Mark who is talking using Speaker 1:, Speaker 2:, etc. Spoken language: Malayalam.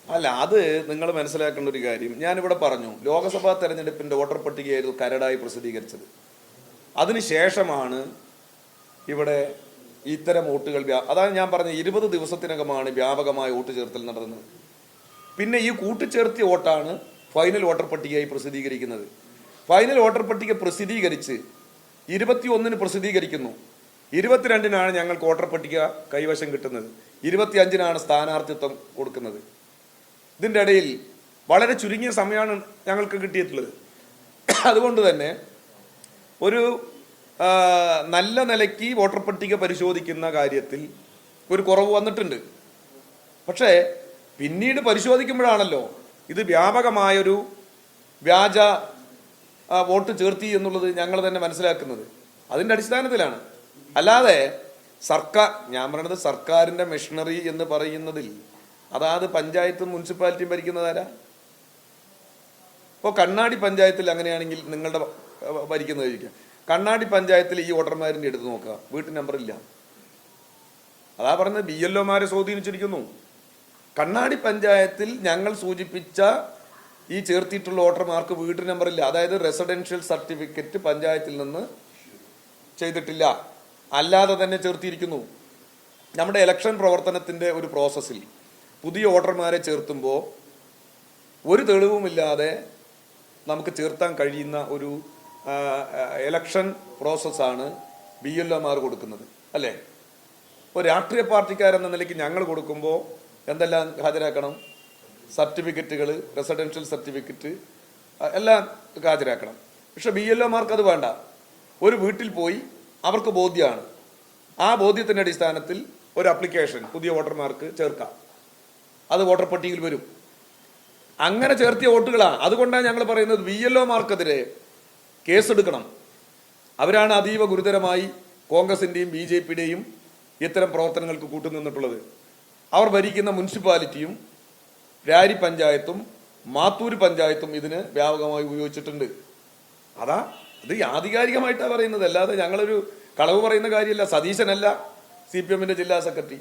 Speaker 1: അല്ല, അത് നിങ്ങൾ മനസ്സിലാക്കേണ്ട ഒരു കാര്യം. ഞാനിവിടെ പറഞ്ഞു, ലോക്സഭാ തെരഞ്ഞെടുപ്പിന്റെ വോട്ടർ പട്ടികയായിരുന്നു കരടായി പ്രസിദ്ധീകരിച്ചത്. അതിനുശേഷമാണ് ഇവിടെ ഇത്തരം വോട്ടുകൾ അതാണ് ഞാൻ പറഞ്ഞ 20 ദിവസത്തിനകമാണ് വ്യാപകമായ വോട്ട് ചേർത്തൽ നടന്നത്. പിന്നെ ഈ കൂട്ടിച്ചേർത്തിയ വോട്ടാണ് ഫൈനൽ വോട്ടർ പട്ടികയായി പ്രസിദ്ധീകരിക്കുന്നത്. ഫൈനൽ വോട്ടർ പട്ടിക പ്രസിദ്ധീകരിച്ച് 21-ന് പ്രസിദ്ധീകരിക്കുന്നു. 22-നാണ് ഞങ്ങൾക്ക് വോട്ടർ പട്ടിക കൈവശം കിട്ടുന്നത്. 25-നാണ് സ്ഥാനാർത്ഥിത്വം കൊടുക്കുന്നത്. ഇതിൻ്റെ ഇടയിൽ വളരെ ചുരുങ്ങിയ സമയമാണ് ഞങ്ങൾക്ക് കിട്ടിയിട്ടുള്ളത്. അതുകൊണ്ട് തന്നെ ഒരു നല്ല നിലയ്ക്ക് വോട്ടർ പട്ടിക പരിശോധിക്കുന്ന കാര്യത്തിൽ ഒരു കുറവ് വന്നിട്ടുണ്ട്. പക്ഷേ പിന്നീട് പരിശോധിക്കുമ്പോഴാണല്ലോ ഇത് വ്യാപകമായൊരു വ്യാജ വോട്ട് ചേർത്തി എന്നുള്ളത് ഞങ്ങൾ തന്നെ മനസ്സിലാക്കുന്നത്. അതിൻ്റെ അടിസ്ഥാനത്തിലാണ്. അല്ലാതെ ഞാൻ പറയുന്നത് സർക്കാരിൻ്റെ മെഷീനറി എന്ന് പറയുന്നതിൽ അതാത് പഞ്ചായത്തും മുനിസിപ്പാലിറ്റിയും ഭരിക്കുന്നതാരാ? ഇപ്പോൾ കണ്ണാടി പഞ്ചായത്തിൽ അങ്ങനെയാണെങ്കിൽ നിങ്ങളുടെ ഭരിക്കുന്നതായിരിക്കും. കണ്ണാടി പഞ്ചായത്തിൽ ഈ വോട്ടർമാരിൻ്റെ എടുത്ത് നോക്കുക, വീട്ടു നമ്പറില്ല. അതാ പറഞ്ഞത്, BLOമാരെ സ്വാധീനിച്ചിരിക്കുന്നു. കണ്ണാടി പഞ്ചായത്തിൽ ഞങ്ങൾ സൂചിപ്പിച്ച ഈ ചേർത്തിയിട്ടുള്ള വോട്ടർമാർക്ക് വീട്ടു നമ്പറില്ല. അതായത് റെസിഡൻഷ്യൽ സർട്ടിഫിക്കറ്റ് പഞ്ചായത്തിൽ നിന്ന് ചെയ്തിട്ടില്ല, അല്ലാതെ തന്നെ ചേർത്തിയിരിക്കുന്നു. നമ്മുടെ ഇലക്ഷൻ പ്രവർത്തനത്തിൻ്റെ ഒരു പ്രോസസ്സിൽ പുതിയ വോട്ടർമാരെ ചേർത്തുമ്പോൾ ഒരു തെളിവുമില്ലാതെ നമുക്ക് ചേർത്താൻ കഴിയുന്ന ഒരു ഇലക്ഷൻ പ്രോസസ്സാണ് BLOമാർ കൊടുക്കുന്നത്, അല്ലേ? ഒരു രാഷ്ട്രീയ പാർട്ടിക്കാരെന്ന നിലയ്ക്ക് ഞങ്ങൾ കൊടുക്കുമ്പോൾ എന്തെല്ലാം ഹാജരാക്കണം? സർട്ടിഫിക്കറ്റുകൾ, റെസിഡൻഷ്യൽ സർട്ടിഫിക്കറ്റ് എല്ലാം ഹാജരാക്കണം. പക്ഷെ BLOമാർക്ക് അത് വേണ്ട. ഒരു വീട്ടിൽ പോയി അവർക്ക് ബോധ്യമാണ്. ആ ബോധ്യത്തിൻ്റെ അടിസ്ഥാനത്തിൽ ഒരു ആപ്ലിക്കേഷൻ പുതിയ വോട്ടർമാർക്ക് ചേർക്കാം. അത് വോട്ടർ പട്ടികയിൽ വരും. അങ്ങനെ ചേർത്തിയ വോട്ടുകളാണ്. അതുകൊണ്ടാണ് ഞങ്ങൾ പറയുന്നത് BLOമാർക്കെതിരെ കേസെടുക്കണം. അവരാണ് അതീവ ഗുരുതരമായി കോൺഗ്രസിൻ്റെയും BJPയുടെയും ഇത്തരം പ്രവർത്തനങ്ങൾക്ക് കൂട്ടുനിന്നിട്ടുള്ളത്. അവർ ഭരിക്കുന്ന മുനിസിപ്പാലിറ്റിയും രാരി പഞ്ചായത്തും മാത്തൂർ പഞ്ചായത്തും ഇതിന് വ്യാപകമായി ഉപയോഗിച്ചിട്ടുണ്ട്. അത് ആധികാരികമായിട്ടാണ് പറയുന്നത്, അല്ലാതെ ഞങ്ങളൊരു കളവ് പറയുന്ന കാര്യമല്ല. സതീശനല്ല CPMന്റെ ജില്ലാ സെക്രട്ടറി.